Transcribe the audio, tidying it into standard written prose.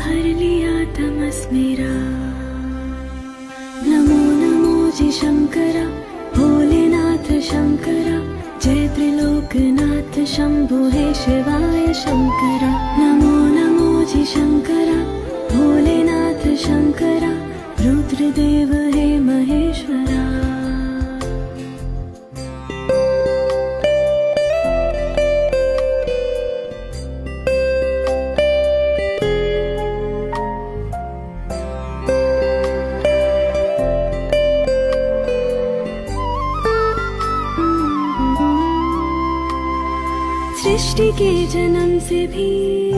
हर लिया तमस मेरा। नमो नमो जी शंकरा, भोलेनाथ शंकरा, जय त्रिलोकनाथ शंभो हे शिवाय शंकरा। नमो नमो जी शंकरा, भोलेनाथ शंकरा, रुद्रदेव हे महेश्वरा। सृष्टि के जन्म से भी